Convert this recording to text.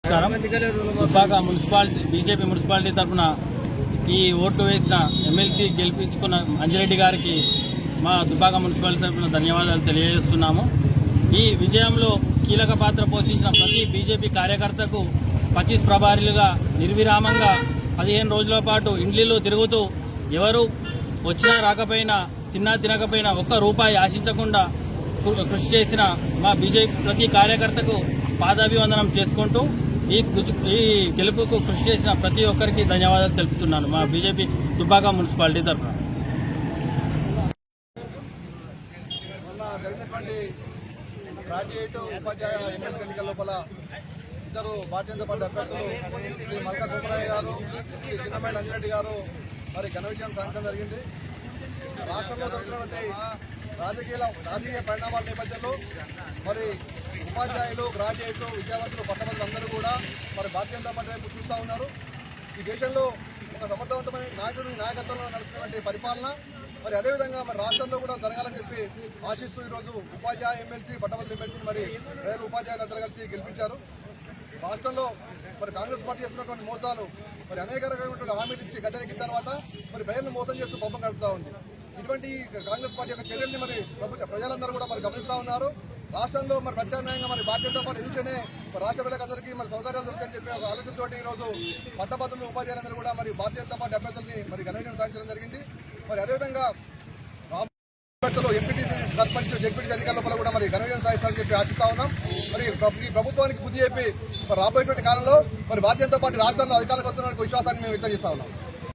Dubbaka municipality BJP municipality తరఫున ఈ ఓట్లు వేసిన ఎమ్మెల్సీ గెలిపించుకున్న అంజిరెడ్డి గారికి మా దుబ్బాక మున్సిపాలిటీ తరఫున ధన్యవాదాలు తెలియజేస్తున్నాము. ఈ విజయంలో కీలక పాత్ర పోషించిన ప్రతి బీజేపీ కార్యకర్తకు 25 ప్రభారీలుగా నిర్విరామంగా 15 రోజుల పాటు ఇండ్లిలో తిరుగుతూ ఎవరు వచ్చినా రాకపోయినా తిన్నా తినకపోయినా ₹1 ఆశించకుండా కృషి చేసిన మా బీజేపీ ప్రతి కార్యకర్తకు పాదాభివందనం చేసుకుంటూ ఈ గెలుపుకు కృషి చేసిన ప్రతి ఒక్కరికి ధన్యవాదాలు తెలుపుతున్నాను మా బీజేపీ దుబ్బాక మున్సిపాలిటీ తరఫున. గ్రాడ్యుయేట్ ఉపాధ్యాయ ఎమ్మెల్సీ ఎన్నికల లోపల ఇద్దరు భారతీయ జనతా పార్టీ అభ్యర్థులు శ్రీ మల్కా గోపరాయ గారు, శ్రీ చిన్నమైన అంజిరెడ్డి గారు మరి ఘన విజయం సాధించడం జరిగింది. రాష్ట్రంలో జరుగుతున్నటువంటి రాజకీయ పరిణామాల నేపథ్యంలో మరి ఉపాధ్యాయులు, గ్రాడ్యుయేట్లు, విద్యావంతులు, పట్టభద్రులు అందరూ కూడా మరి భారతీయ జనతా పార్టీ వైపు చూస్తూ ఉన్నారు. ఈ దేశంలో ఒక సమర్థవంతమైన నాయకత్వంలో నడుస్తున్నటువంటి పరిపాలన మరి అదేవిధంగా మరి రాష్ట్రంలో కూడా జరగాలని చెప్పి ఆశిస్తూ ఈరోజు ఉపాధ్యాయ ఎమ్మెల్సీ, పట్టభద్రుల ఎమ్మెల్సీని మరి ప్రజలు ఉపాధ్యాయులు అందరూ కలిసి గెలిపించారు. రాష్ట్రంలో మరి కాంగ్రెస్ పార్టీ చేస్తున్నటువంటి మోసాలు మరి అనేక రకమైనటువంటి హామీలు ఇచ్చి గద్దెనెక్కిన తర్వాత మరి ప్రజలను మోసం చేస్తూ కోపం గడుపుతా ఉంది. ఇటువంటి కాంగ్రెస్ పార్టీ యొక్క చర్యల్ని మరి ప్రజలందరూ కూడా మరి గమనిస్తూ ఉన్నారు. రాష్ట్రంలో మరి ప్రత్యామ్నాయంగా మరి భారతీయ జనతా పార్టీ ఎదిగితేనే రాష్ట్ర ప్రజలందరికీ మరి సౌకర్యాలు దొరుకుతాయని చెప్పి ఒక ఆలోచనతో ఈరోజు పట్టభద్రులు, ఉపాధ్యాయులందరూ కూడా మరి భారతీయ జనతా పార్టీ అభ్యర్థుల్ని మరి ఘన విజయం సాధించడం జరిగింది. మరి అదేవిధంగా అభ్యర్థులు ఎంపీటీసీ, సర్పంచ్, జెడ్పీటీసీ ఎన్నికల లోపల కూడా మరి ఘన విజయం సాధిస్తారని చెప్పి ఆశిస్తా ఉన్నాం. మరి ఈ ప్రభుత్వానికి బుద్ధి చెప్పి రాబోయేటువంటి కాలంలో మరి భారతీయ జనతా పార్టీ రాష్ట్రంలో అధికారులకు వస్తున్న విశ్వాసాన్ని మేము వ్యక్తం చేస్తా ఉన్నాం.